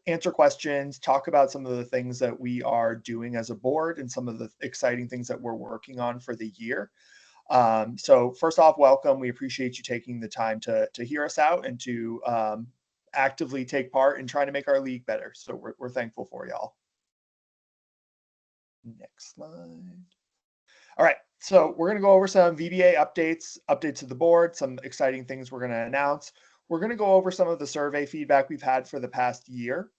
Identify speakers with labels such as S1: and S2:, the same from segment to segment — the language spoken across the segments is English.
S1: answer questions, talk about some of the things that we are doing as a board and some of the exciting things that we're working on for the year. So first off, welcome. We appreciate you taking the time to hear us out and to actively take part in trying to make our league better. So we're thankful for y'all. Next slide. All right, so we're going to go over some VBA updates to the board, some exciting things we're going to announce. We're going to go over some of the survey feedback we've had for the past year,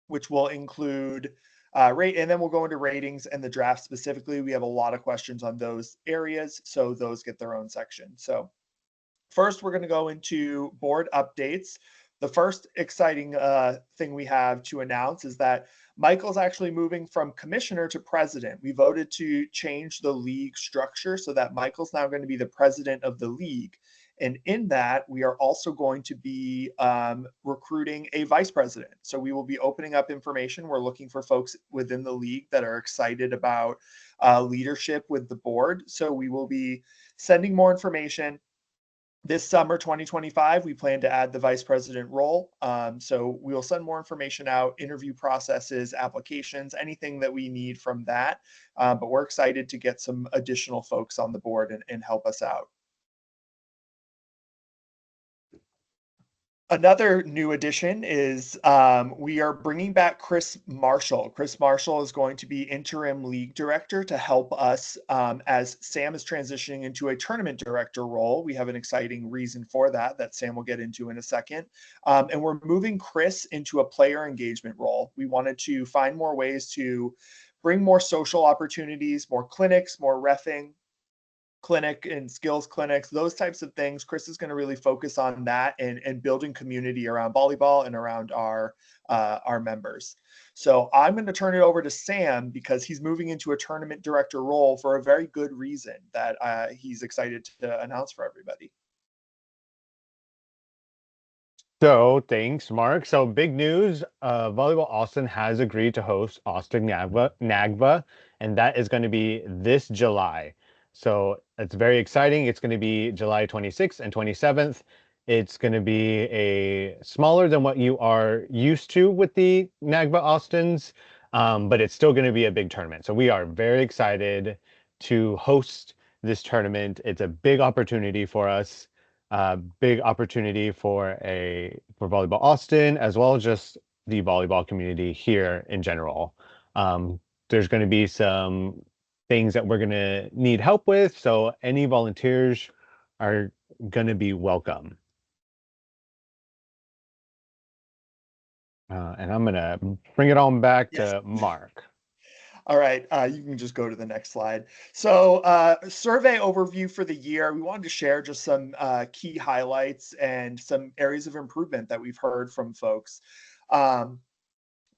S1: which will include rate, and then we'll go into ratings and the draft specifically. We have a lot of questions on those areas, so those get their own section. So first, we're going to go into board updates. The first exciting thing we have to announce is that Michael's actually moving from commissioner to president. We voted to change the league structure so that Michael's now going to be the president of the league. And in that, we are also going to be recruiting a vice president. So we will be opening up information. We're looking for folks within the league that are excited about leadership with the board. So we will be sending more information. This summer 2025, we plan to add the vice president role. So we'll send more information out, interview processes, applications, anything that we need from that. But we're excited to get some additional folks on the board and help us out. Another new addition is we are bringing back Chris Marshall. Chris Marshall is going to be interim league director to help us as Sam is transitioning into a tournament director role. We have an exciting reason for that Sam will get into in a second. And we're moving Chris into a player engagement role. We wanted to find more ways to bring more social opportunities, more clinics, more reffing, clinic and skills clinics, those types of things. Chris is going to really focus on that and building community around volleyball and around our members. So I'm going to turn it over to Sam because he's moving into a tournament director role for a very good reason that he's excited to announce for everybody.
S2: So thanks, Mark. So big news, Volleyball Austin has agreed to host Austin NAGVA, and that is going to be this July. So it's very exciting. It's going to be July 26th and 27th. It's going to be a smaller than what you are used to with the NAGVA Austins, but it's still going to be a big tournament. So we are very excited to host this tournament. It's a big opportunity for us. Big opportunity for Volleyball Austin, as well as just the volleyball community here in general. There's going to be some things that we're going to need help with, so any volunteers are going to be welcome. And I'm going to bring it on back to Mark.
S1: All right, you can just go to the next slide. So survey overview for the year. We wanted to share just some key highlights and some areas of improvement that we've heard from folks.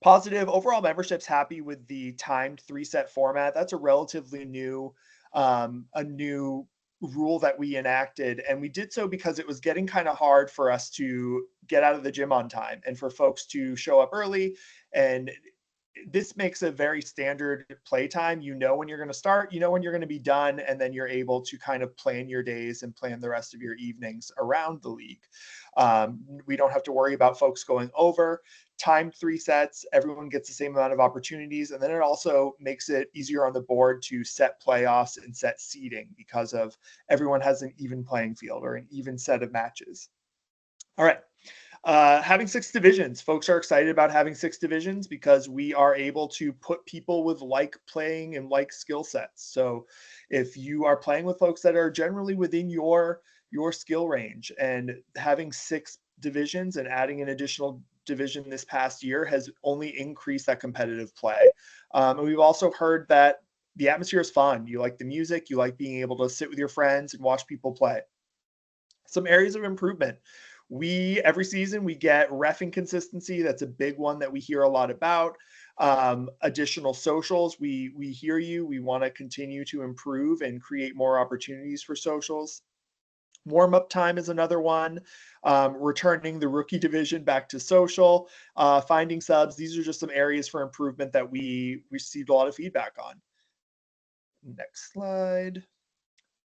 S1: Positive, overall membership's happy with the timed 3-set format. That's a relatively new, a new rule that we enacted. And we did so because it was getting kind of hard for us to get out of the gym on time and for folks to show up early. And this makes a very standard playtime. You know when you're going to start, you know when you're going to be done, and then you're able to kind of plan your days and plan the rest of your evenings around the league. We don't have to worry about folks going over. Timed 3 sets, everyone gets the same amount of opportunities, and then it also makes it easier on the board to set playoffs and set seeding because of everyone has an even playing field or an even set of matches. All right. Having 6 divisions, folks are excited about having 6 divisions because we are able to put people with like playing and like skill sets. So if you are playing with folks that are generally within your skill range, and having 6 divisions and adding an additional division this past year has only increased that competitive play. And we've also heard that the atmosphere is fun. You like the music, you like being able to sit with your friends and watch people play. Some areas of improvement. Every season we get reffing consistency. That's a big one that we hear a lot about. Additional socials. We hear you. We want to continue to improve and create more opportunities for socials. Warm-up time is another one. Returning the rookie division back to social. Finding subs. These are just some areas for improvement that we received a lot of feedback on. Next slide.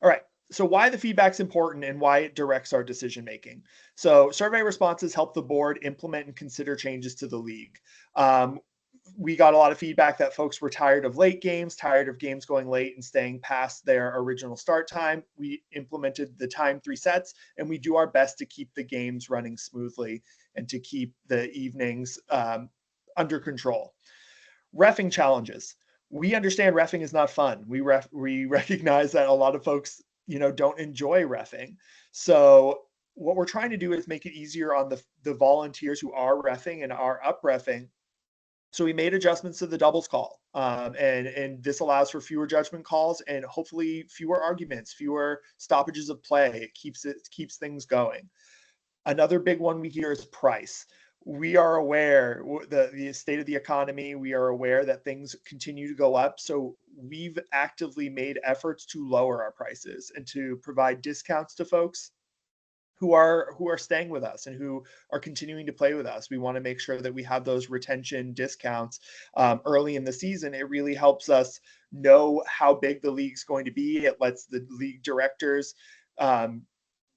S1: All right. so why the feedback's important and why it directs our decision making. So survey responses help the board implement and consider changes to the league. Um, we got a lot of feedback that folks were tired of late games, tired of games going late and staying past their original start time. We implemented the timed 3 sets, and we do our best to keep the games running smoothly and to keep the evenings under control. Reffing challenges. We understand reffing is not fun. We recognize that a lot of folks, don't enjoy reffing. So what we're trying to do is make it easier on the volunteers who are reffing and are up reffing. So we made adjustments to the doubles call, and this allows for fewer judgment calls and hopefully fewer arguments, fewer stoppages of play. It keeps things going. Another big one we hear is price. We are aware the state of the economy. We are aware that things continue to go up. So we've actively made efforts to lower our prices and to provide discounts to folks who are staying with us and who are continuing to play with us. We want to make sure that we have those retention discounts early in the season. It really helps us know how big the league's going to be. It lets the league directors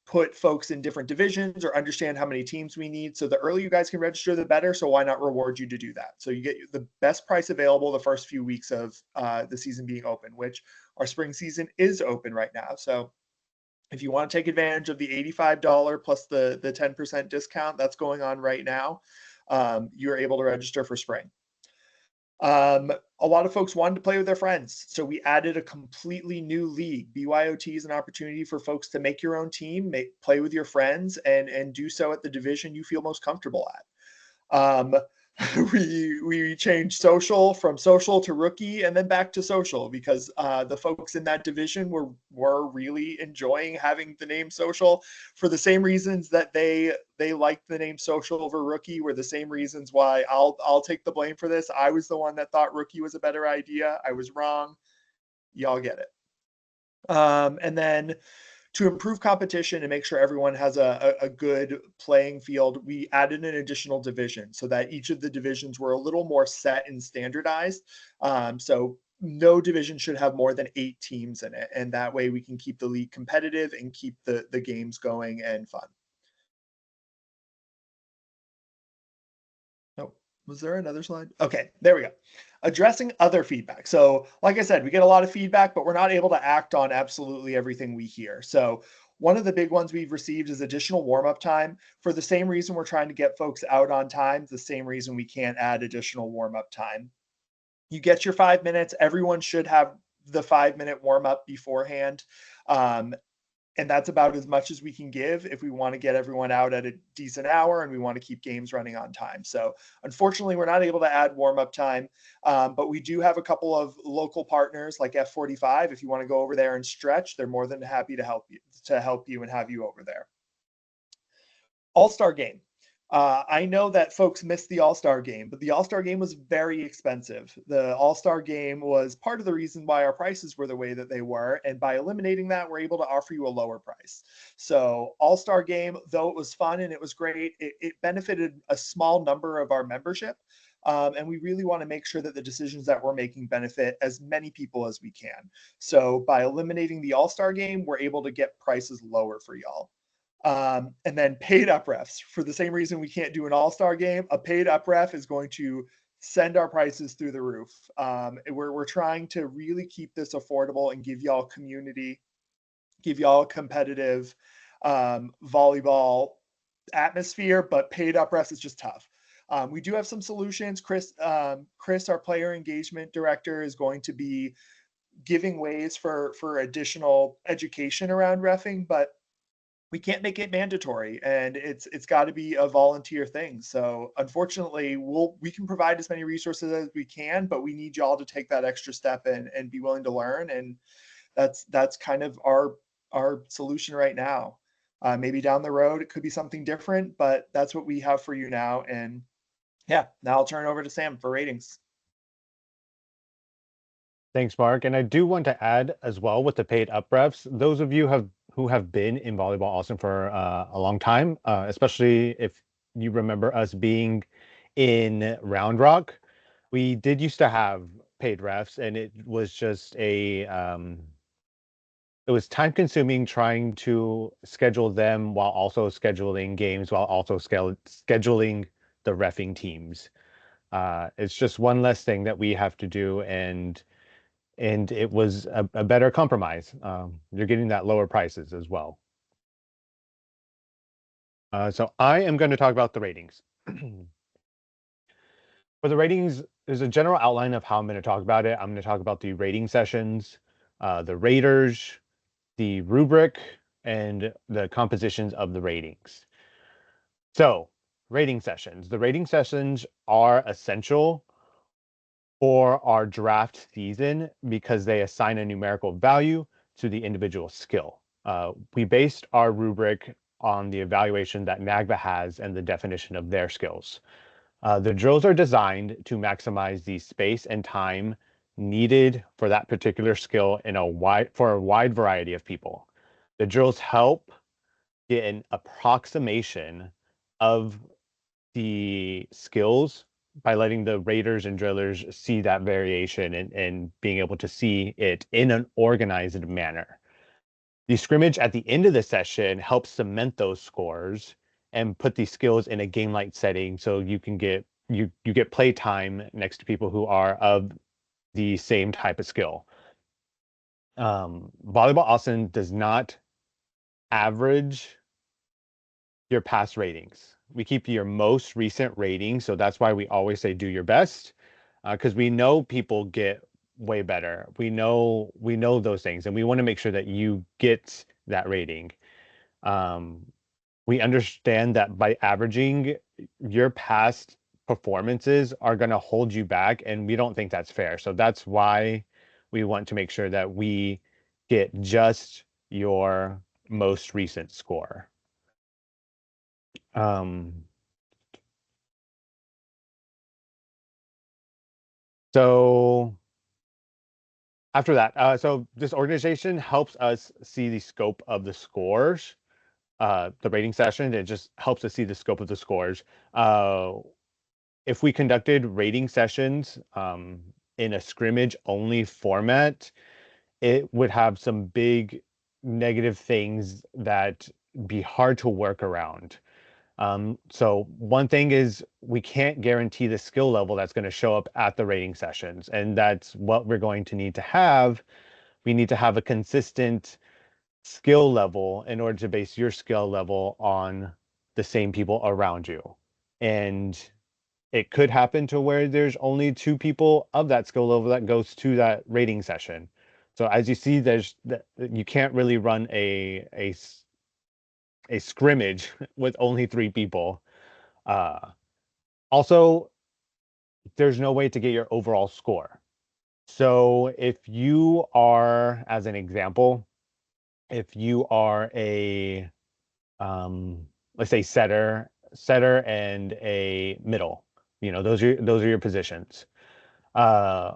S1: put folks in different divisions or understand how many teams we need. So the earlier you guys can register, the better. So why not reward you to do that? So you get the best price available the first few weeks of the season being open, which our spring season is open right now. So if you want to take advantage of the $85 plus the 10% discount that's going on right now, you're able to register for spring. A lot of folks wanted to play with their friends, so we added a completely new league. BYOT is an opportunity for folks to make your own team, play with your friends, and do so at the division you feel most comfortable at. We changed social from social to rookie and then back to social because the folks in that division were really enjoying having the name social for the same reasons that they liked the name social over rookie were the same reasons why I'll take the blame for this. I was the one that thought rookie was a better idea. I was wrong. Y'all get it. And then to improve competition and make sure everyone has a good playing field, we added an additional division so that each of the divisions were a little more set and standardized. So no division should have more than 8 teams in it. And that way we can keep the league competitive and keep the games going and fun. Oh, was there another slide? Okay, there we go. Addressing other feedback. So, like I said, we get a lot of feedback, but we're not able to act on absolutely everything we hear. So, one of the big ones we've received is additional warm up time. For the same reason we're trying to get folks out on time, the same reason we can't add additional warm up time. You get your 5 minutes. Everyone should have the 5 minute warm up beforehand. Um, and that's about as much as we can give if we want to get everyone out at a decent hour and we want to keep games running on time. So unfortunately, we're not able to add warm up time, but we do have a couple of local partners like F45. If you want to go over there and stretch, they're more than happy to help you and have you over there. All-Star game. I know that folks missed the All-Star game, but the All-Star game was very expensive. The All-Star game was part of the reason why our prices were the way that they were. And by eliminating that, we're able to offer you a lower price. So All-Star game, though it was fun and it was great, it benefited a small number of our membership. And we really want to make sure that the decisions that we're making benefit as many people as we can. So by eliminating the All-Star game, we're able to get prices lower for y'all. And then paid up refs for the same reason we can't do an all-star game. A paid up ref is going to send our prices through the roof. We're trying to really keep this affordable and give y'all community, give y'all a competitive volleyball atmosphere, but paid up refs is just tough. We do have some solutions. Chris, our player engagement director, is going to be giving ways for additional education around reffing, but we can't make it mandatory, and it's got to be a volunteer thing. So unfortunately, we can provide as many resources as we can, but we need y'all to take that extra step and be willing to learn. And that's kind of our solution right now. Maybe down the road it could be something different, but that's what we have for you now. And yeah, now I'll turn it over to Sam for ratings.
S2: Thanks, Mark. And I do want to add as well with the paid up refs, those of you who have been in Volleyball Austin for a long time, especially if you remember us being in Round Rock, we did used to have paid refs, and it was just it was time consuming trying to schedule them while also scheduling games while also scheduling the reffing teams. It's just one less thing that we have to do, and it was a better compromise. You're getting that lower prices as well. So I am going to talk about the ratings. For the ratings, there's a general outline of how I'm going to talk about it. I'm going to talk about the rating sessions, the raters, the rubric, and the compositions of the ratings. So, rating sessions. The rating sessions are essential for our draft season because they assign a numerical value to the individual skill. We based our rubric on the evaluation that NAGVA has and the definition of their skills. The drills are designed to maximize the space and time needed for that particular skill for a wide variety of people. The drills help get an approximation of the skills by letting the raters and drillers see that variation and being able to see it in an organized manner. The scrimmage at the end of the session helps cement those scores and put these skills in a game-like setting so you get play time next to people who are of the same type of skill. Volleyball Austin does not average your past ratings. We keep your most recent rating, so that's why we always say do your best, because we know people get way better. We know those things, and we want to make sure that you get that rating. Um, we understand that by averaging your past performances are going to hold you back, and we don't think that's fair. So that's why we want to make sure that we get just your most recent score. Um, so after that, so this organization helps us see the scope of the scores, the rating session. It just helps us see the scope of the scores. If we conducted rating sessions in a scrimmage only format, it would have some big negative things that be hard to work around. So one thing is we can't guarantee the skill level that's going to show up at the rating sessions, and that's what we're going to need to have. We need to have a consistent skill level in order to base your skill level on the same people around you. And it could happen to where there's only two people of that skill level that goes to that rating session. So as you see, you can't really run a scrimmage with only three people. Uh, Also, there's no way to get your overall score. So if you are, as an example, if you are a let's say setter and a middle, those are your positions. Uh,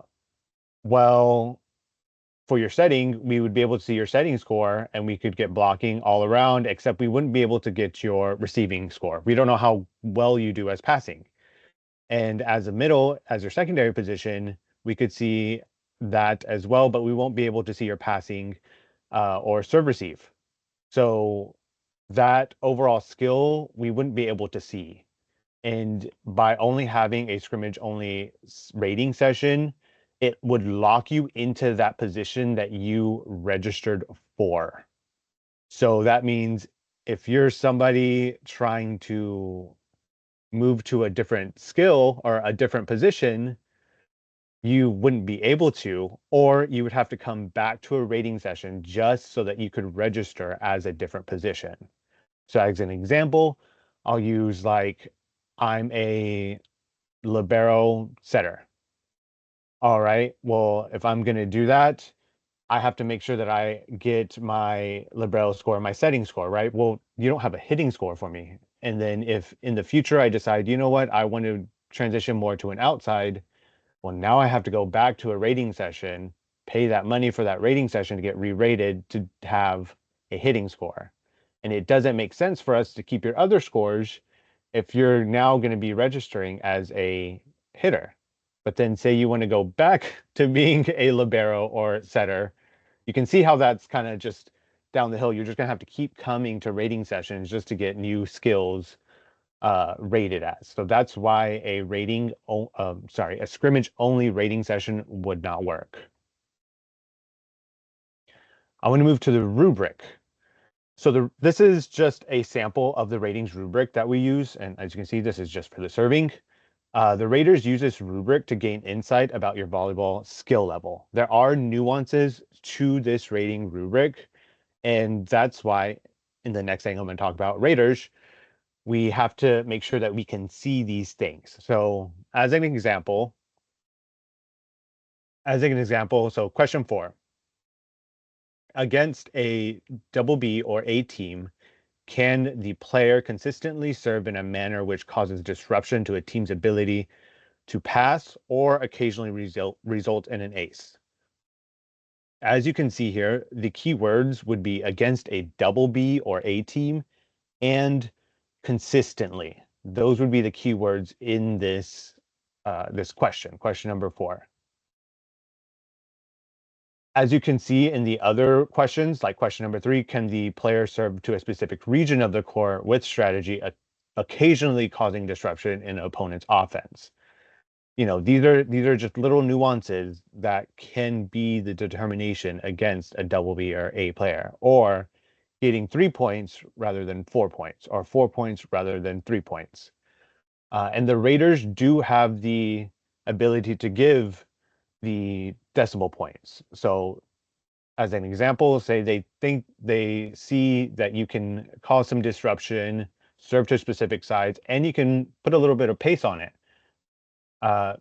S2: well, for your setting, we would be able to see your setting score and we could get blocking all around, except we wouldn't be able to get your receiving score. We don't know how well you do as passing. And as a middle, as your secondary position, we could see that as well, but we won't be able to see your passing or serve receive. So that overall skill, we wouldn't be able to see. And by only having a scrimmage only rating session, it would lock you into that position that you registered for. So that means if you're somebody trying to move to a different skill or a different position, you wouldn't be able to, or you would have to come back to a rating session just so that you could register as a different position. So as an example, I'll use like I'm a libero setter. All right. Well, if I'm going to do that, I have to make sure that I get my libero score, my setting score, right? Well, you don't have a hitting score for me. And then if in the future I decide, you know what, I want to transition more to an outside, well, now I have to go back to a rating session, pay that money for that rating session to get re-rated to have a hitting score. And it doesn't make sense for us to keep your other scores if you're now going to be registering as a hitter. But then say you want to go back to being a libero or setter, you can see how that's kind of just down the hill. You're just gonna have to keep coming to rating sessions just to get new skills rated as. So that's why a scrimmage only rating session would not work. I want to move to the rubric. So this is just a sample of the ratings rubric that we use. And as you can see, this is just for the serving. The raters use this rubric to gain insight about your volleyball skill level. There are nuances to this rating rubric, and that's why in the next thing I'm going to talk about raters, we have to make sure that we can see these things. So so question 4, against a double B or A team, can the player consistently serve in a manner which causes disruption to a team's ability to pass or occasionally result in an ace? As you can see here, the keywords would be against a double B or A team and consistently. Those would be the keywords in this this question number 4. As you can see in the other questions, like question number 3, can the player serve to a specific region of the court with strategy, occasionally causing disruption in opponent's offense? You know, these are just little nuances that can be the determination against a double B or A player, or getting 3 points rather than 4 points, or 4 points rather than 3 points. And the raters do have the ability to give the decimal points. So as an example, say they see that you can cause some disruption, serve to specific sides, and you can put a little bit of pace on it.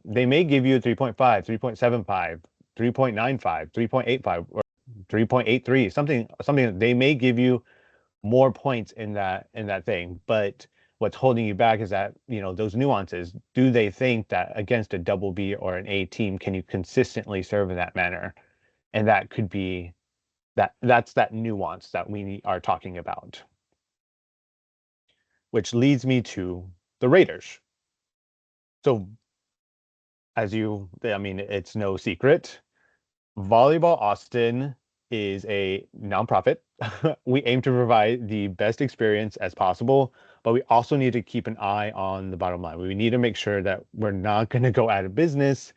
S2: They may give you 3.5, 3.75, 3.95, 3.85, or 3.83, something that they may give you more points in that thing. But what's holding you back is that, you know, those nuances. Do they think that against a double B or an A team, can you consistently serve in that manner? And that could be that's that nuance that we are talking about. Which leads me to the raters. So I mean, it's no secret, Volleyball Austin is a nonprofit. We aim to provide the best experience as possible, but we also need to keep an eye on the bottom line. We need to make sure that we're not going to go out of business.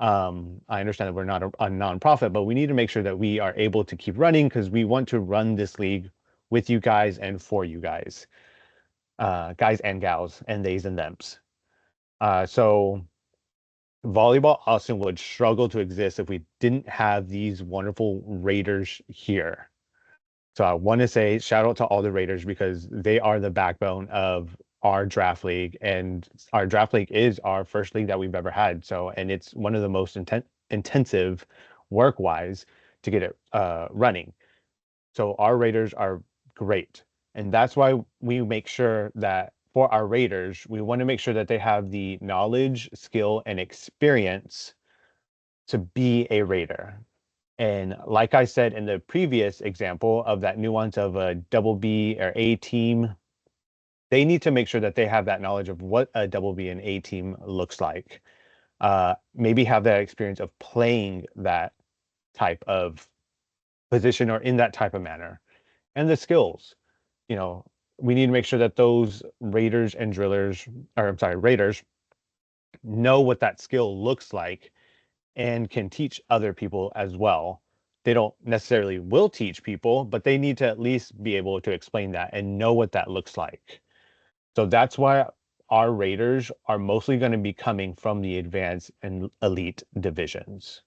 S2: I understand that we're not a nonprofit, but we need to make sure that we are able to keep running because we want to run this league with you guys and for you guys, guys and gals, and theys and thems. So Volleyball Austin would struggle to exist if we didn't have these wonderful Raiders here. So I want to say shout out to all the Raiders because they are the backbone of our draft league, and our draft league is our first league that we've ever had. So, and it's one of the most intensive work-wise to get it running. So our Raiders are great. And that's why we make sure that for our Raiders, we want to make sure that they have the knowledge, skill, and experience to be a Raider. And like I said in the previous example of that nuance of a double B or A team, they need to make sure that they have that knowledge of what a double B and A team looks like. Maybe have that experience of playing that type of position or in that type of manner. And the skills, you know, we need to make sure that those Raiders and drillers, or I'm sorry, Raiders know what that skill looks like and can teach other people as well. They don't necessarily will teach people, but they need to at least be able to explain that and know what that looks like. So that's why our Raiders are mostly going to be coming from the advanced and elite divisions.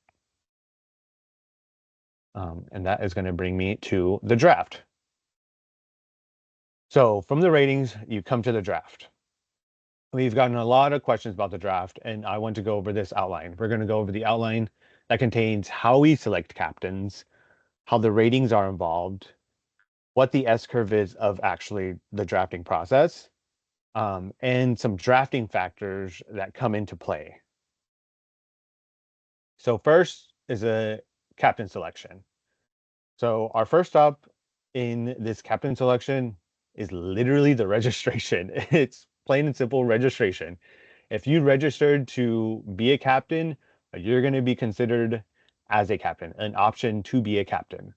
S2: And that is going to bring me to the draft. So from the ratings, you come to the draft. We've gotten a lot of questions about the draft, and I want to go over this outline. We're going to go over the outline that contains how we select captains, how the ratings are involved, what the S-curve is of actually the drafting process, and some drafting factors that come into play. So first is a captain selection. So our first stop in this captain selection is literally the registration. It's plain and simple registration. If you registered to be a captain, you're going to be considered as a captain, an option to be a captain.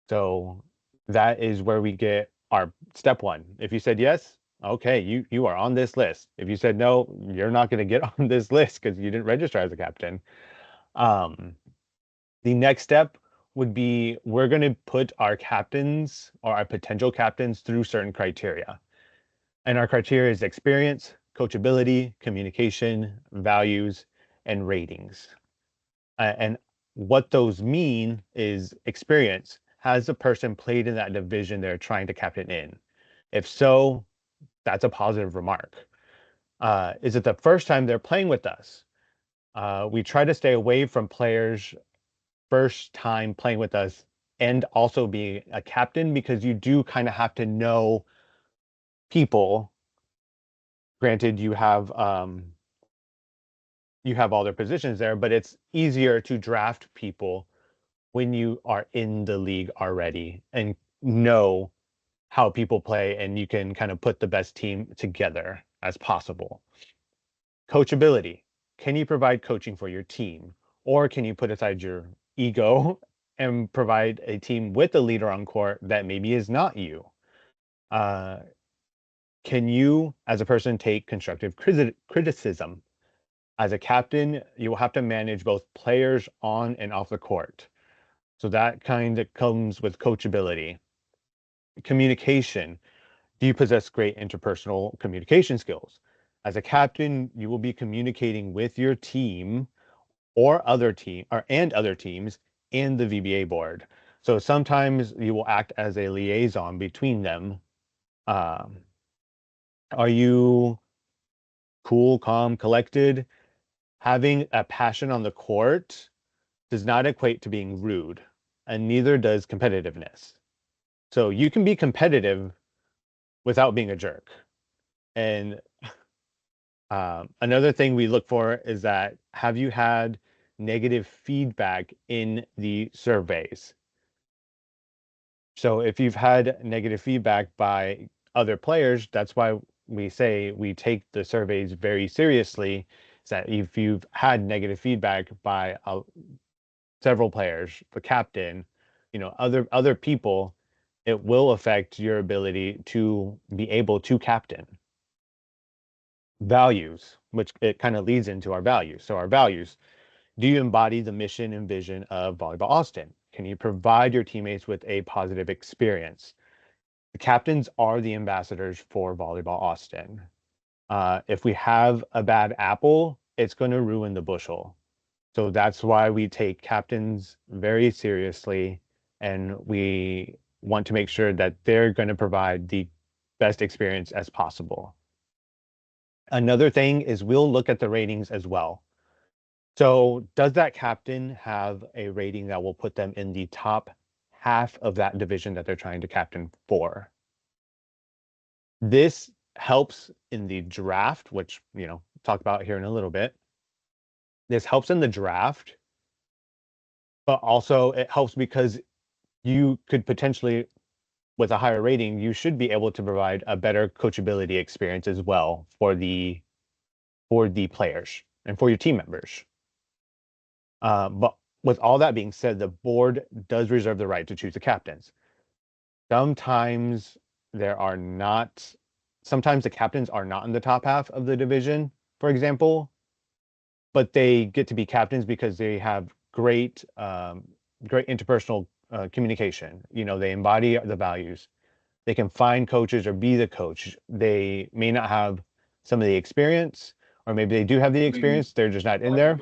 S2: So that is where we get our step one. If you said yes, okay, you are on this list. If you said no, you're not going to get on this list because you didn't register as a captain. Um, the next step would be we're going to put our captains or our potential captains through certain criteria. And our criteria is experience, coachability, communication, values, and ratings. And what those mean is experience. Has the person played in that division they're trying to captain in? If so, that's a positive remark. Is it the first time they're playing with us? We try to stay away from players first time playing with us and also being a captain because you do kind of have to know people. Granted, you have all their positions there, but it's easier to draft people when you are in the league already and know how people play and you can kind of put the best team together as possible. Coachability. Can you provide coaching for your team? Or can you put aside your ego and provide a team with a leader on court that maybe is not you? Uh, can you, as a person, take constructive criticism? As a captain, you will have to manage both players on and off the court. So that kind of comes with coachability. Communication. Do you possess great interpersonal communication skills? As a captain, you will be communicating with your team or other team or and other teams and the VBA board. So sometimes you will act as a liaison between them. Um, are you cool, calm, collected? Having a passion on the court does not equate to being rude, and neither does competitiveness. So you can be competitive without being a jerk. And another thing we look for is that have you had negative feedback in the surveys? So if you've had negative feedback by other players, that's why we say we take the surveys very seriously. Is that if you've had negative feedback by several players, the captain, other people, it will affect your ability to be able to captain. Values, which it kind of leads into our values. So our values, do you embody the mission and vision of Volleyball Austin? Can you provide your teammates with a positive experience? The captains are the ambassadors for Volleyball Austin. If we have a bad apple, it's going to ruin the bushel. So that's why we take captains very seriously and we want to make sure that they're going to provide the best experience as possible. Another thing is we'll look at the ratings as well. So does that captain have a rating that will put them in the top half of that division that they're trying to captain for? This helps in the draft, which, talk about here in a little bit. This helps in the draft, but also it helps because you could potentially, with a higher rating, you should be able to provide a better coachability experience as well for the players and for your team members. But with all that being said, the board does reserve the right to choose the captains. Sometimes there are not, sometimes the captains are not in the top half of the division, for example, but they get to be captains because they have great interpersonal communication. They embody the values. They can find coaches or be the coach. They may not have some of the experience, or maybe they do have the experience, they're just not in there.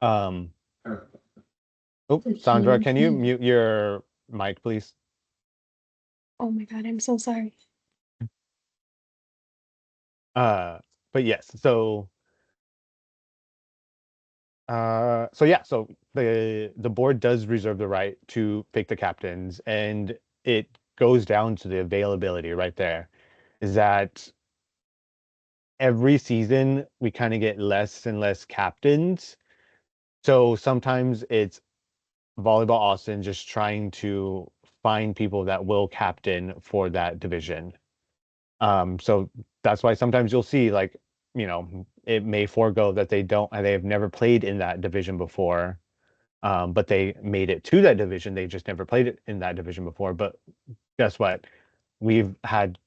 S2: Um, oh, Sandra, can you mute your mic, please?
S3: Oh my God, I'm so sorry.
S2: Uh, but yes, so yeah, so the board does reserve the right to pick the captains, and it goes down to the availability right there. Is that every season we kind of get less and less captains. So sometimes it's Volleyball Austin just trying to find people that will captain for that division. So that's why sometimes you'll see like, it may forego that they have never played in that division before. but they made it to that division. They just never played it in that division before. But guess what? We've had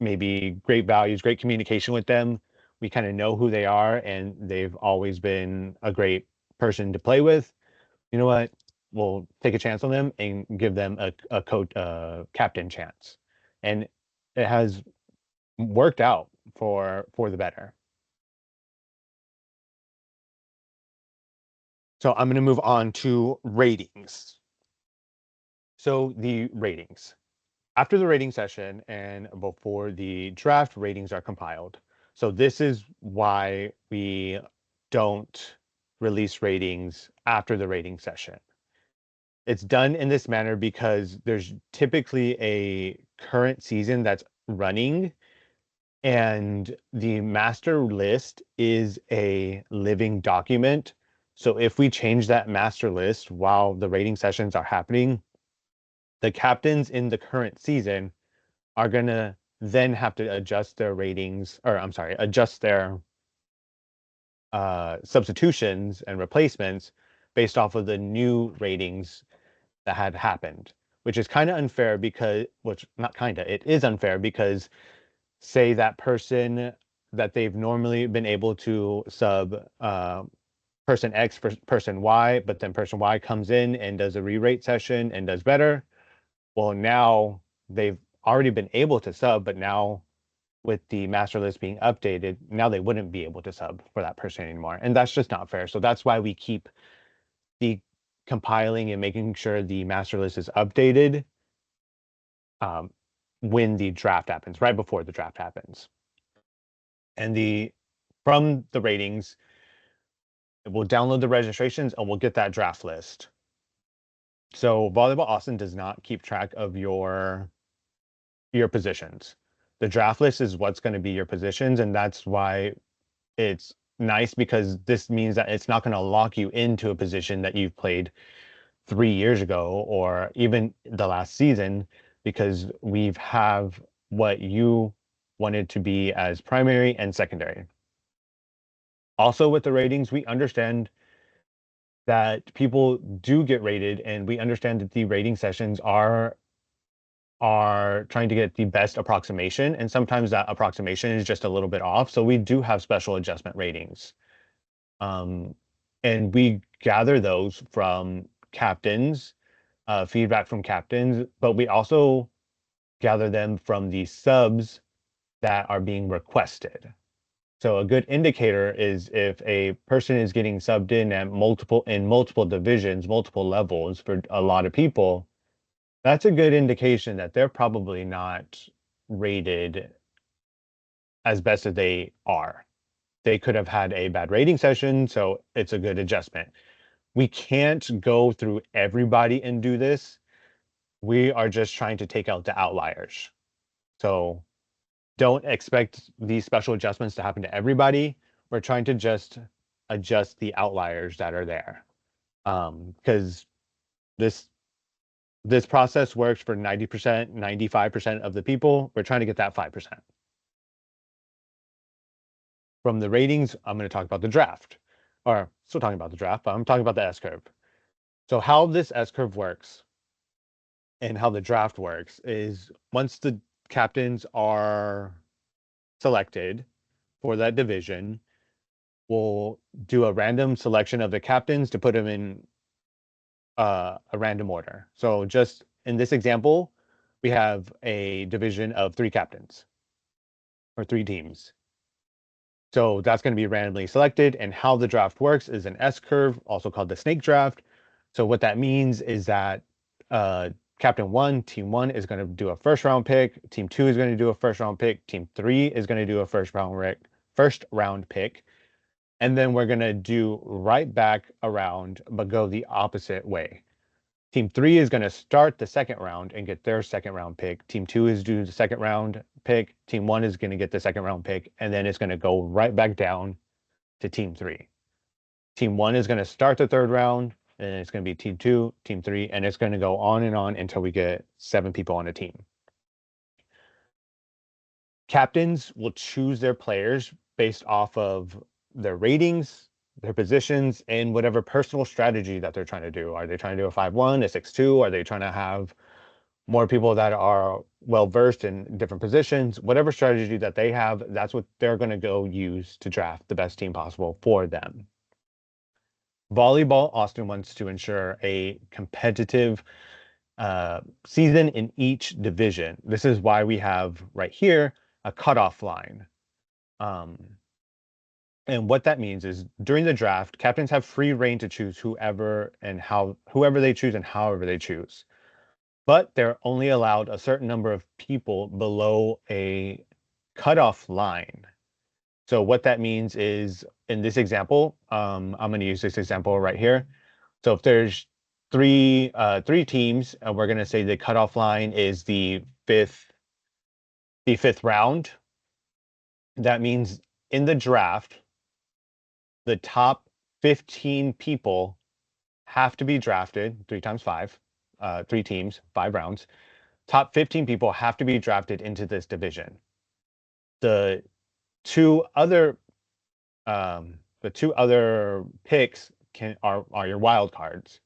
S2: maybe great values, great communication with them. We kind of know who they are, and they've always been a great person to play with. You know what? We'll take a chance on them and give them a coach, captain chance, and it has worked out for the better. So I'm going to move on to ratings. So the ratings. After the rating session and before the draft, ratings are compiled. So this is why we don't release ratings after the rating session. It's done in this manner because there's typically a current season that's running, and the master list is a living document. So if we change that master list while the rating sessions are happening, the captains in the current season are going to then have to adjust their ratings, or I'm sorry, adjust their substitutions and replacements based off of the new ratings that had happened, which is kind of unfair because, which not kind of, it is unfair because say that person that they've normally been able to sub person X for person Y, but then person Y comes in and does a re-rate session and does better. Well, now they've already been able to sub, but now with the master list being updated, now they wouldn't be able to sub for that person anymore. And that's just not fair. So that's why we keep the compiling and making sure the master list is updated um, when the draft happens, right before the draft happens. And from the ratings, we'll download the registrations and we'll get that draft list. So Volleyball Austin does not keep track of your positions. The draft list is what's going to be your positions, and that's why it's nice because this means that it's not going to lock you into a position that you've played 3 years ago or even the last season, because we've have what you wanted to be as primary and secondary. Also with the ratings, we understand that people do get rated, and we understand that the rating sessions are trying to get the best approximation, and sometimes that approximation is just a little bit off. So we do have special adjustment ratings. Um, and we gather those from captains, feedback from captains, but we also gather them from the subs that are being requested. So a good indicator is if a person is getting subbed in multiple divisions, multiple levels for a lot of people, that's a good indication that they're probably not rated as best as they are. They could have had a bad rating session, so it's a good adjustment. We can't go through everybody and do this. We are just trying to take out the outliers. So don't expect these special adjustments to happen to everybody. We're trying to just adjust the outliers that are there. Because this process works for 90%, 95% of the people. We're trying to get that 5%. From the ratings, I'm going to talk about the draft. Or still talking about the draft, but I'm talking about the S-curve. So how this S-curve works and how the draft works is once the captains are selected for that division, we'll do a random selection of the captains to put them in a random order. So just in this example, we have a division of 3 captains or 3 teams. So that's going to be randomly selected. And how the draft works is an S curve, also called the snake draft. So what that means is that Captain 1, Team 1 is going to do a first round pick. Team 2 is going to do a first round pick. Team 3 is going to do a first round pick. And then we're going to do right back around, but go the opposite way. Team 3 is going to start the second round and get their second round pick. Team 2 is doing the second round pick. Team 1 is going to get the second round pick. And then it's going to go right back down to Team 3. Team 1 is going to start the third round, and it's going to be Team 2, Team 3, and it's going to go on and on until we get 7 people on a team. Captains will choose their players based off of their ratings, their positions in whatever personal strategy that they're trying to do. Are they trying to do a 5-1, a 6-2? Are they trying to have more people that are well versed in different positions? Whatever strategy that they have, that's what they're going to go use to draft the best team possible for them. Volleyball Austin wants to ensure a competitive season in each division. This is why we have right here a cutoff line. And what that means is during the draft, captains have free reign to choose whoever they choose and however they choose. But they're only allowed a certain number of people below a cutoff line. So what that means is, in this example, I'm going to use this example right here. So if there's three teams, and we're going to say the cutoff line is the fifth round. That means in the draft, the top 15 people have to be drafted 3 times 5, 3 teams, 5 rounds. Top 15 people have to be drafted into this division. The two other picks are your wild cards.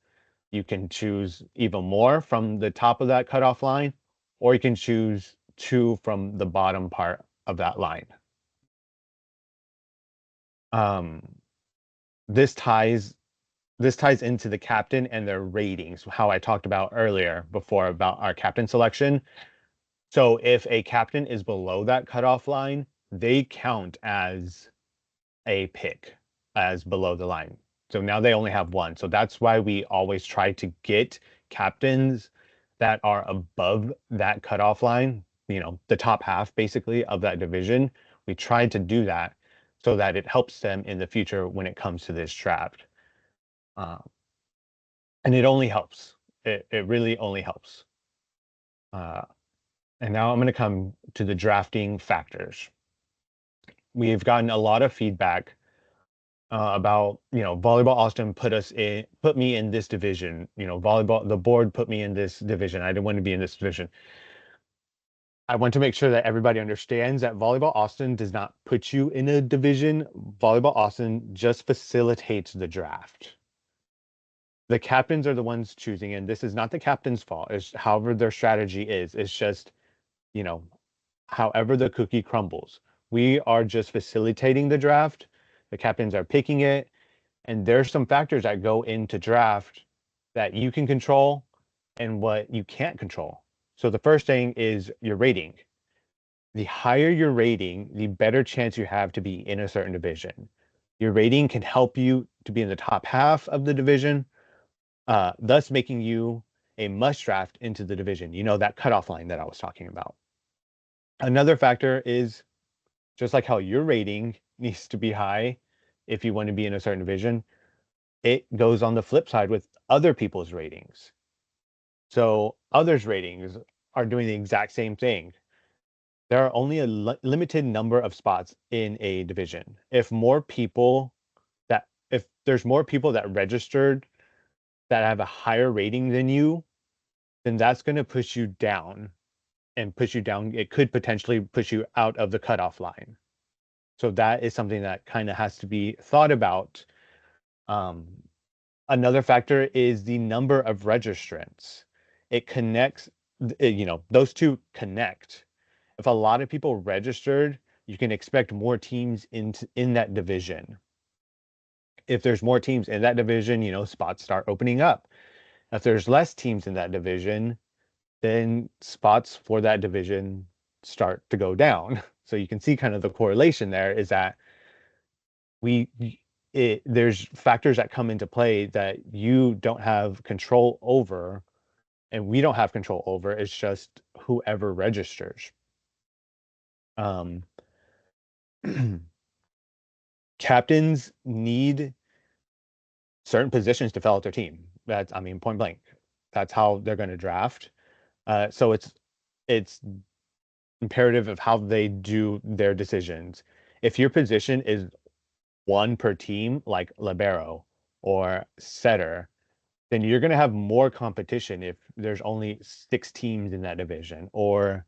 S2: You can choose even more from the top of that cutoff line, or you can choose 2 from the bottom part of that line. This ties into the captain and their ratings, how I talked about earlier before about our captain selection. So if a captain is below that cutoff line, they count as a pick, as below the line. So now they only have 1. So that's why we always try to get captains that are above that cutoff line, the top half basically of that division. We try to do that so that it helps them in the future when it comes to this draft. And it only helps. It really only helps. And now I'm going to come to the drafting factors. We've gotten a lot of feedback about, Volleyball Austin put me in this division. The board put me in this division. I didn't want to be in this division. I want to make sure that everybody understands that Volleyball Austin does not put you in a division. Volleyball Austin just facilitates the draft. The captains are the ones choosing, and this is not the captain's fault. It's however their strategy is. It's just, however the cookie crumbles. We are just facilitating the draft. The captains are picking it, and there's some factors that go into draft that you can control and what you can't control. So the first thing is your rating. The higher your rating, the better chance you have to be in a certain division. Your rating can help you to be in the top half of the division, thus making you a must draft into the division. That cutoff line that I was talking about. Another factor is just like how your rating needs to be high if you want to be in a certain division, it goes on the flip side with other people's ratings. So others' ratings are doing the exact same thing. There are only a limited number of spots in a division. If there's more people that registered that have a higher rating than you, then that's going to push you down. It could potentially push you out of the cutoff line. So that is something that kind of has to be thought about. Another factor is the number of registrants. It connects, those two connect. If a lot of people registered, you can expect more teams in that division. If there's more teams in that division, spots start opening up. If there's less teams in that division, then spots for that division start to go down. So you can see kind of the correlation there is that there's factors that come into play that you don't have control over, and we don't have control over. It's just whoever registers. Captains need certain positions to fill out their team. Point blank. That's how they're going to draft. So it's imperative of how they do their decisions. If your position is 1 per team, like libero or setter, then you're going to have more competition if there's only 6 teams in that division, or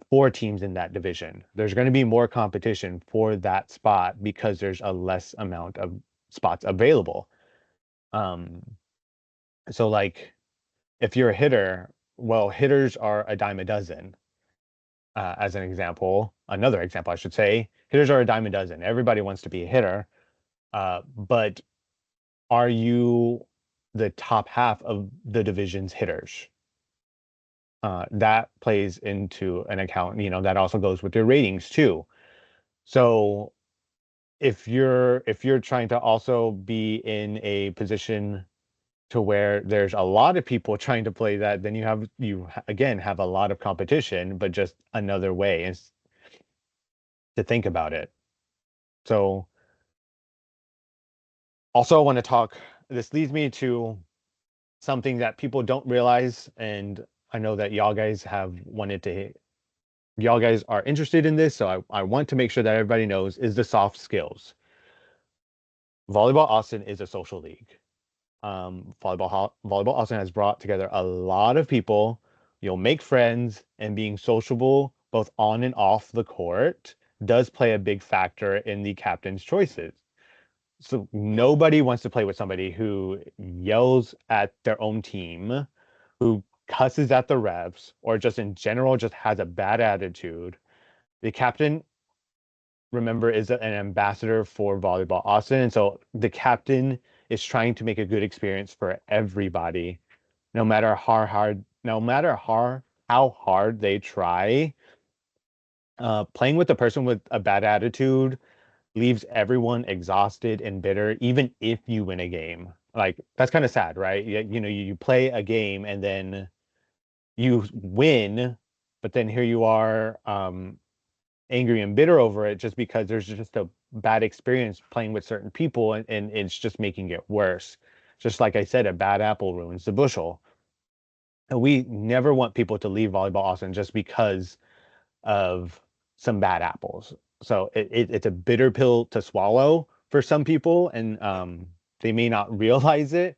S2: 4 teams in that division. There's going to be more competition for that spot because there's a less amount of spots available. Um, so like if you're a hitter, well, hitters are a dime a dozen. As an example, another example, I should say, hitters are a dime a dozen. Everybody wants to be a hitter, but are you the top half of the division's hitters? That plays into an account, that also goes with your ratings too. So if you're trying to also be in a position to where there's a lot of people trying to play that, then again have a lot of competition, but just another way is to think about it. So also I want to talk, this leads me to something that people don't realize, and I know that y'all guys are interested in this, so I want to make sure that everybody knows, is the soft skills. Volleyball Austin is a social league. Volleyball Austin has brought together a lot of people. You'll make friends, and being sociable both on and off the court does play a big factor in the captain's choices. So nobody wants to play with somebody who yells at their own team, who cusses at the refs, or just in general just has a bad attitude. The captain, remember, is an ambassador for Volleyball Austin, and so the captain is trying to make a good experience for everybody, no matter how hard they try. Playing with a person with a bad attitude leaves everyone exhausted and bitter, even if you win a game. Like, that's kind of sad, right? You play a game and then you win, but then here you are, angry and bitter over it just because there's just a bad experience playing with certain people, and it's just making it worse. Just like I said, a bad apple ruins the bushel. And we never want people to leave Volleyball Austin just because of some bad apples. So it's a bitter pill to swallow for some people, and they may not realize it,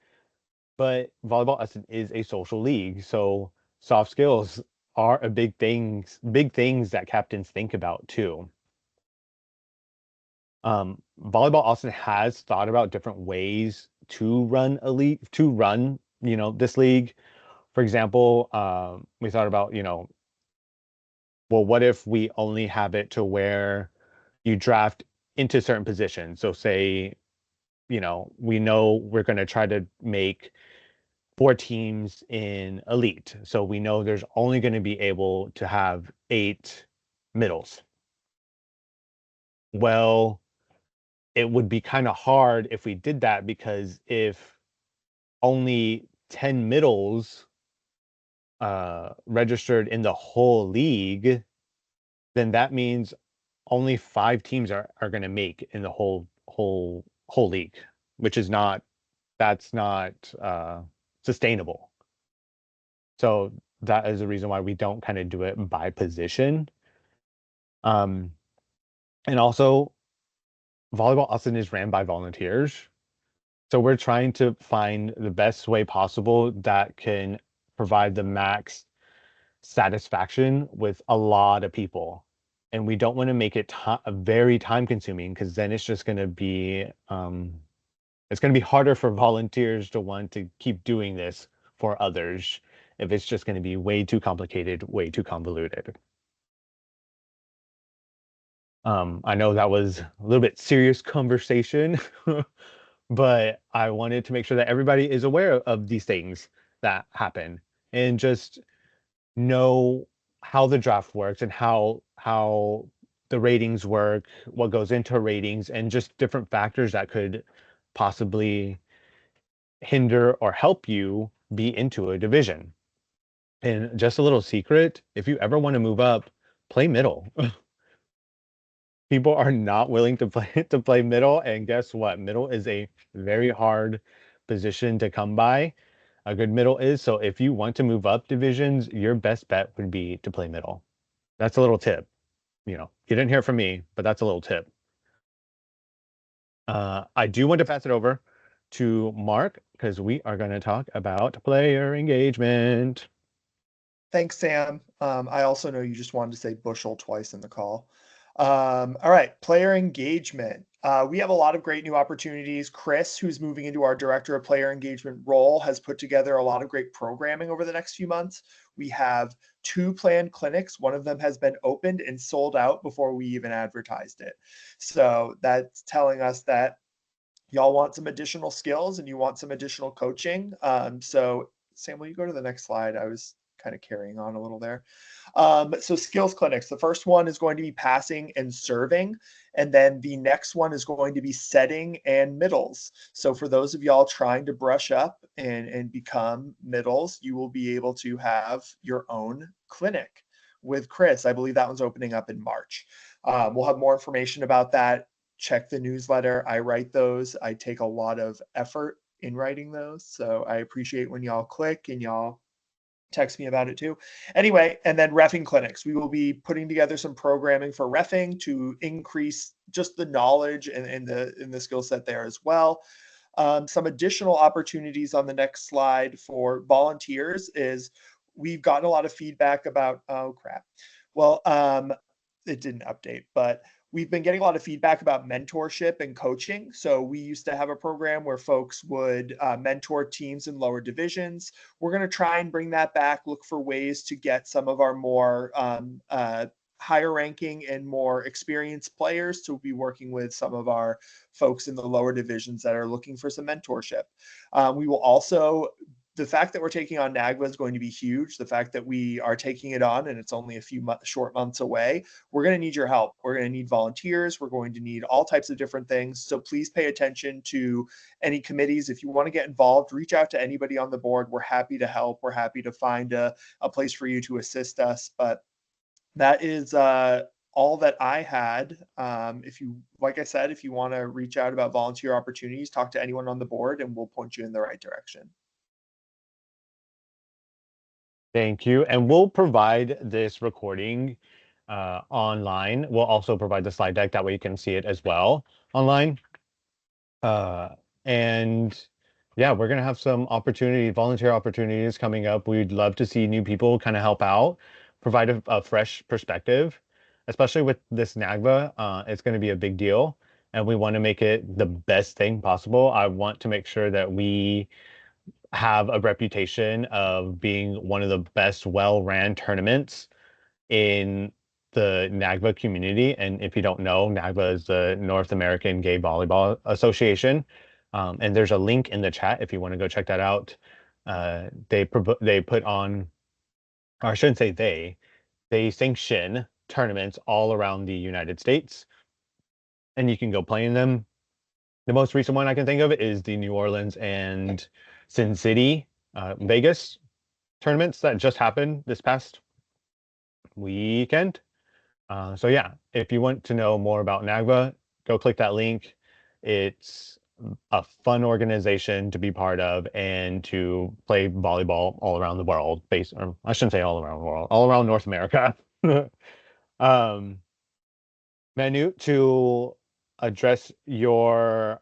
S2: but Volleyball Austin is a social league. So soft skills are a big things that captains think about too. Volleyball Austin has thought about different ways to run a league, this league. For example, we thought about, well, what if we only have it to where you draft into certain positions? So say, we know we're going to try to make 4 teams in elite. So we know there's only going to be able to have 8 middles. Well, it would be kind of hard if we did that, because if only 10 middles registered in the whole league, then that means only 5 teams are going to make in the whole league, which is not that's not sustainable. So that is the reason why we don't kind of do it by position. Um, and also, Volleyball Austin is ran by volunteers. So we're trying to find the best way possible that can provide the max satisfaction with a lot of people. And we don't want to make it very time consuming, because then it's going to be harder for volunteers to want to keep doing this for others if it's just going to be way too complicated, way too convoluted. I know that was a little bit serious conversation, but I wanted to make sure that everybody is aware of these things that happen, and just know how the draft works, and how the ratings work, what goes into ratings, and just different factors that could possibly hinder or help you be into a division. And just a little secret, if you ever want to move up, play middle. People are not willing to play middle, and guess what? Middle is a very hard position to come by. A good middle is. So if you want to move up divisions, your best bet would be to play middle. That's a little tip. You didn't hear it from me, but that's a little tip. I do want to pass it over to Mark, because we are going to talk about player engagement.
S1: Thanks, Sam. I also know you just wanted to say bushel twice in the call. All right, player engagement. We have a lot of great new opportunities. Chris, who's moving into our director of player engagement role, has put together a lot of great programming over the next few months. We have 2 planned clinics. One of them has been opened and sold out before we even advertised it. So that's telling us that y'all want some additional skills and you want some additional coaching. So Sam, will you go to the next slide? I was kind of carrying on a little there. So skills clinics. The first one is going to be passing and serving, and then the next one is going to be setting and middles. So for those of y'all trying to brush up and become middles, you will be able to have your own clinic with Chris. I believe that one's opening up in March. We'll have more information about that. Check the newsletter. I write those. I take a lot of effort in writing those. So I appreciate when y'all click and y'all text me about it too. Anyway, and then reffing clinics. We will be putting together some programming for reffing to increase just the knowledge and the skill set there as well. Some additional opportunities on the next slide for volunteers is we've gotten a lot of feedback about, oh crap. Well, it didn't update, but we've been getting a lot of feedback about mentorship and coaching. So we used to have a program where folks would mentor teams in lower divisions. We're going to try and bring that back, look for ways to get some of our more higher ranking and more experienced players to be working with some of our folks in the lower divisions that are looking for some mentorship. We will also, the fact that we're taking on NAGVA is going to be huge. The fact that we are taking it on and it's only a few short months away, we're going to need your help. We're going to need volunteers. We're going to need all types of different things. So please pay attention to any committees. If you want to get involved, reach out to anybody on the board. We're happy to help. We're happy to find a place for you to assist us. But that is all that I had. If you, like I said, if you want to reach out about volunteer opportunities, talk to anyone on the board and we'll point you in the right direction.
S2: Thank you. And we'll provide this recording online. We'll also provide the slide deck. That way you can see it as well online. And yeah, we're going to have some volunteer opportunities coming up. We'd love to see new people kind of help out, provide a fresh perspective, especially with this NAGVA. It's going to be a big deal, and we want to make it the best thing possible. I want to make sure that we have a reputation of being one of the best well-ran tournaments in the NAGVA community. And if you don't know, NAGVA is the North American Gay Volleyball Association. And there's a link in the chat if you want to go check that out. They put on, or I shouldn't say they sanction tournaments all around the United States, and you can go play in them. The most recent one I can think of is the New Orleans and Sin City, Vegas tournaments that just happened this past weekend. So yeah, if you want to know more about NAGVA, go click that link. It's a fun organization to be part of and to play volleyball all around the world. Or I shouldn't say all around the world, all around North America. um, Manu, to address your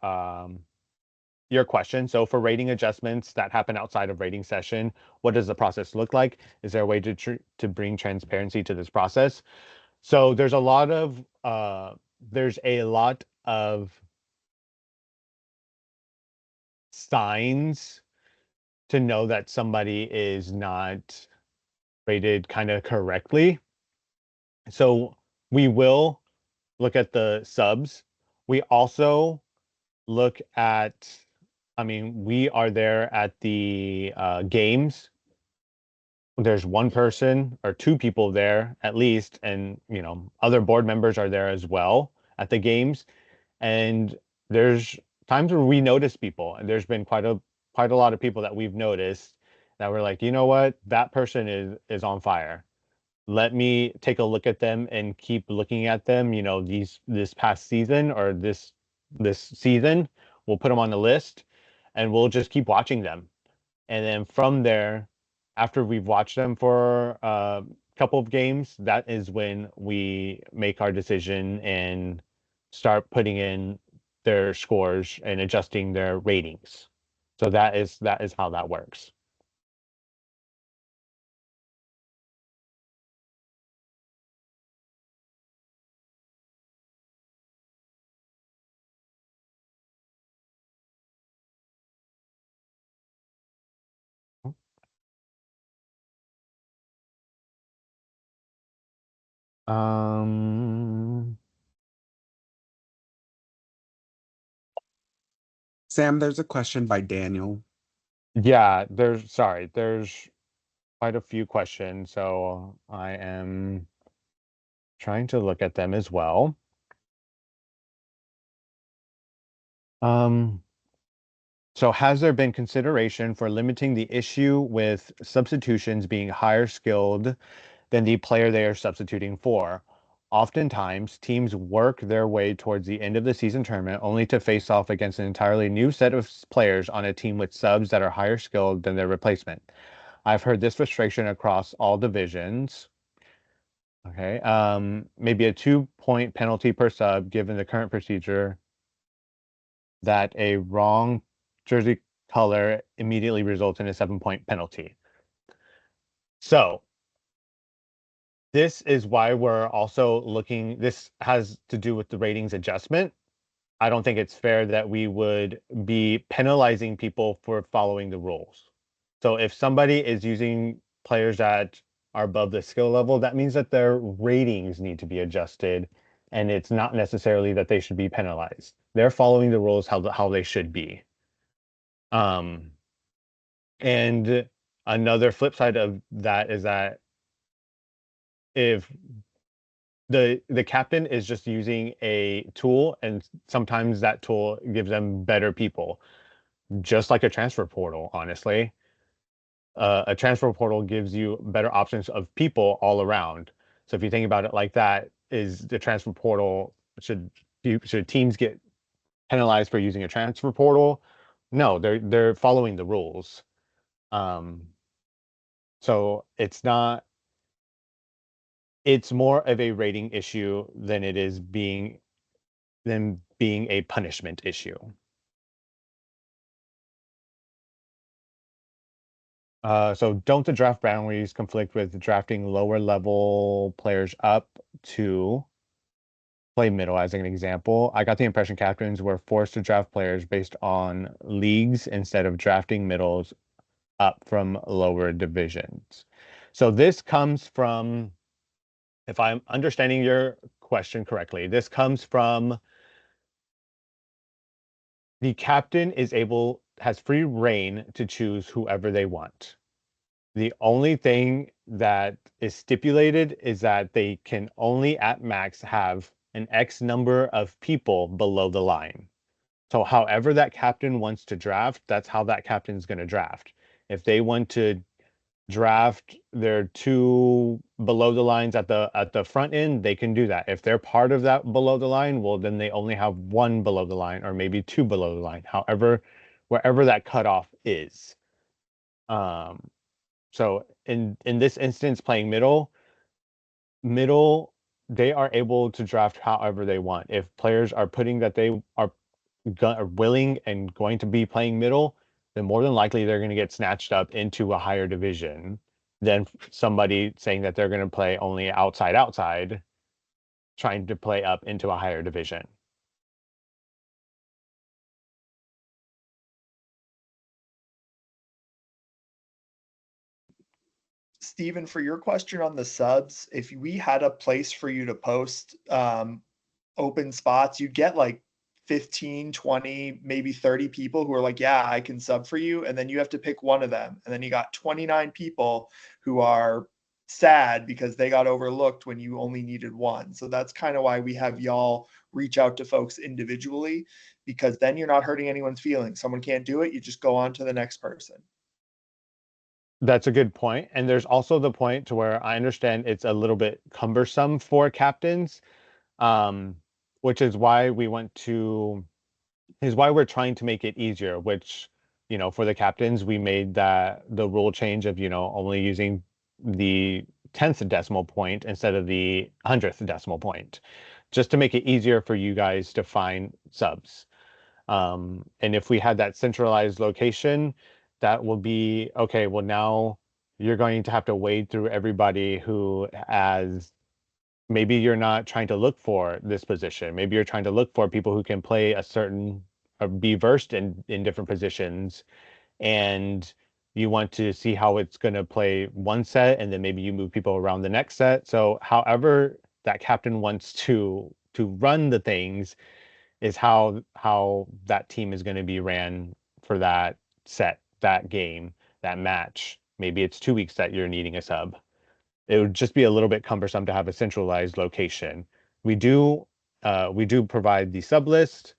S2: question. So for rating adjustments that happen outside of rating session, what does the process look like? Is there a way to bring transparency to this process? So there's a lot of signs to know that somebody is not rated kind of correctly. So we will look at the subs. We also look at, I mean, we are there at the games. There's one person or two people there at least, and other board members are there as well at the games. And there's times where we notice people, and there's been quite a lot of people that we've noticed that we're like, you know what, that person is on fire. Let me take a look at them and keep looking at them. This past season or this season, we'll put them on the list, and we'll just keep watching them. And then from there, after we've watched them for a couple of games, that is when we make our decision and start putting in their scores and adjusting their ratings. So that is how that works. Um,
S4: Sam, there's a question by Daniel.
S2: yeah, there's quite a few questions, so I am trying to look at them as well. Um, so has there been consideration for limiting the issue with substitutions being higher skilled than the player they are substituting for? Oftentimes, teams work their way towards the end of the season tournament only to face off against an entirely new set of players on a team with subs that are higher skilled than their replacement. I've heard this frustration across all divisions. Okay. Maybe a 2-point penalty per sub given the current procedure that a wrong jersey color immediately results in a 7-point penalty. So this is why we're also looking, this has to do with the ratings adjustment. I don't think it's fair that we would be penalizing people for following the rules. So if somebody is using players that are above the skill level, that means that their ratings need to be adjusted, and it's not necessarily that they should be penalized. They're following the rules how they should be. Um, and another flip side of that is that if the captain is just using a tool, and sometimes that tool gives them better people, just like a transfer portal, honestly. A transfer portal gives you better options of people all around. So if you think about it like that, is the transfer portal should teams get penalized for using a transfer portal? No, they're following the rules. Um, so it's more of a rating issue than it is being a punishment issue. So don't the draft boundaries conflict with drafting lower level players up to play middle as an example? I got the impression captains were forced to draft players based on leagues instead of drafting middles up from lower divisions. So this comes from, if I'm understanding your question correctly, this comes from the captain has free reign to choose whoever they want. The only thing that is stipulated is that they can only at max have an X number of people below the line. So however that captain wants to draft, that's how that captain's going to draft. If they want to draft their two below the lines at the front end, they can do that. If they're part of that below the line, well, then they only have one below the line or maybe two below the line. However, wherever that cutoff is. Um, so in this instance, playing middle, they are able to draft however they want. If players are putting that they are willing and going to be playing middle, then more than likely they're going to get snatched up into a higher division than somebody saying that they're going to play only outside, trying to play up into a higher division.
S1: Stephen, for your question on the subs, if we had a place for you to post open spots, you'd get like 15, 20, maybe 30 people who are like, yeah, I can sub for you. And then you have to pick one of them. And then you got 29 people who are sad because they got overlooked when you only needed one. So that's kind of why we have y'all reach out to folks individually, because then you're not hurting anyone's feelings. Someone can't do it, you just go on to the next person.
S2: That's a good point. And there's also the point to where I understand it's a little bit cumbersome for captains, um, which is why we're trying to make it easier, which, for the captains, we made the rule change of, only using the 10th decimal point instead of the 100th decimal point, just to make it easier for you guys to find subs. And if we had that centralized location, that will be okay. Well, now you're going to have to wade through everybody who has, maybe you're not trying to look for this position. Maybe you're trying to look for people who can play a certain or be versed in different positions, and you want to see how it's going to play one set, and then maybe you move people around the next set. So however that captain wants to run the things is how that team is going to be ran for that set, that game, that match. Maybe it's 2 weeks that you're needing a sub. It would just be a little bit cumbersome to have a centralized location. We do provide the sub list,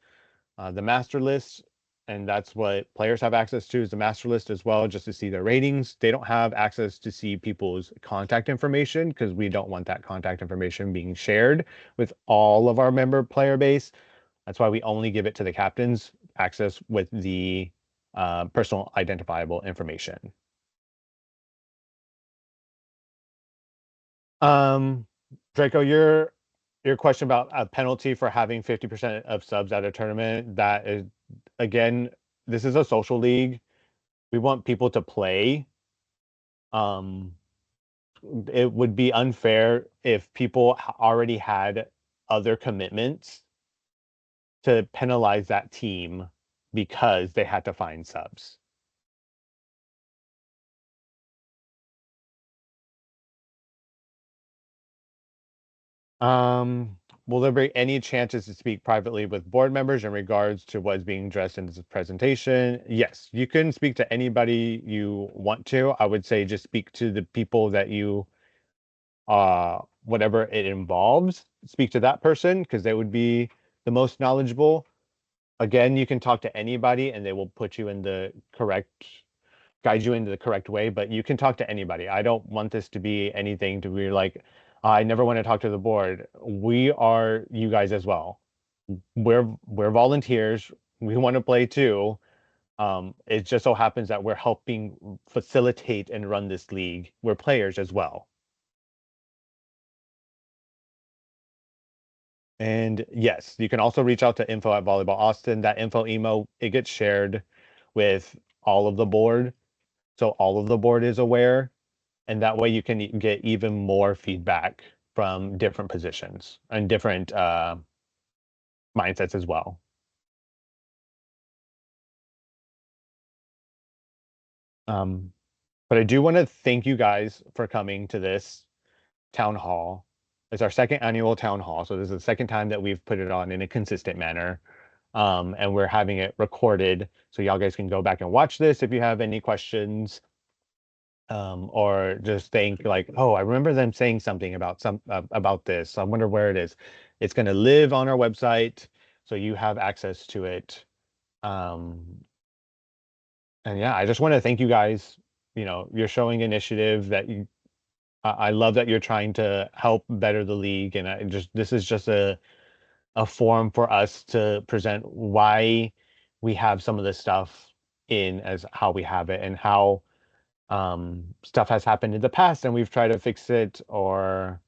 S2: the master list, and that's what players have access to is the master list as well, just to see their ratings. They don't have access to see people's contact information because we don't want that contact information being shared with all of our member player base. That's why we only give it to the captains access with the personal identifiable information. Draco, your question about a penalty for having 50% of subs at a tournament, that is, again, this is a social league. We want people to play. It would be unfair if people already had other commitments to penalize that team because they had to find subs. Will there be any chances to speak privately with board members in regards to what is being addressed in this presentation? Yes, you can speak to anybody you want to. I would say just speak to the people that you, whatever it involves, speak to that person because they would be the most knowledgeable. Again, you can talk to anybody and they will put you in the correct, guide you into the correct way, but you can talk to anybody. I don't want this to be anything to be like, I never want to talk to the board. We are you guys as well. We're volunteers. We want to play too. It just so happens that we're helping facilitate and run this league. We're players as well. And yes, you can also reach out to info@Volleyball Austin. That info email, it gets shared with all of the board. So all of the board is aware. And that way you can get even more feedback from different positions and different mindsets as well. But I do want to thank you guys for coming to this town hall. It's our second annual town hall, so this is the second time that we've put it on in a consistent manner. And we're having it recorded, so y'all guys can go back and watch this if you have any questions. Or just think like, oh, I remember them saying something about this. I wonder where it is. It's going to live on our website, so you have access to it. And yeah, I just want to thank you guys. You know, you're showing initiative that you. I love that you're trying to help better the league, and this is just a forum for us to present why we have some of this stuff in as how we have it and how stuff has happened in the past and we've tried to fix it, or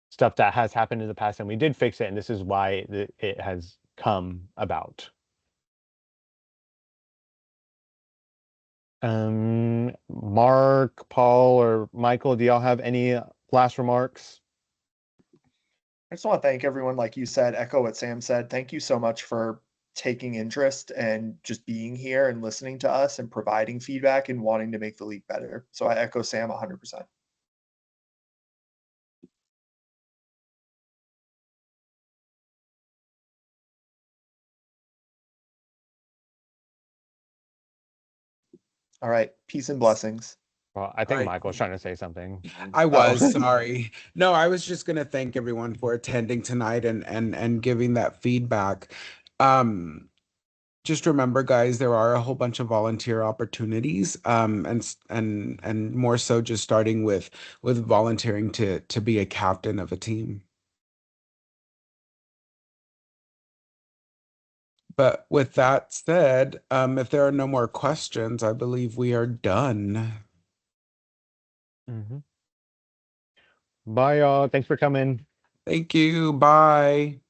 S2: stuff that has happened in the past and we did fix it, and this is why it has come about. Mark, Paul, or Michael, do y'all have any last remarks?
S1: I just want to thank everyone, like you said, echo what Sam said. Thank you so much for taking interest and just being here and listening to us and providing feedback and wanting to make the league better. So I echo Sam 100%. All right. Peace and blessings.
S2: Well, I think
S4: Right.
S2: Michael's trying to say something.
S4: I was sorry. No, I was just gonna thank everyone for attending tonight and giving that feedback. Just remember, guys, there are a whole bunch of volunteer opportunities, and more so just starting with volunteering to be a captain of a team. But with that said, if there are no more questions, I believe we are done.
S2: Bye, y'all. Thanks for coming.
S4: Thank you. Bye.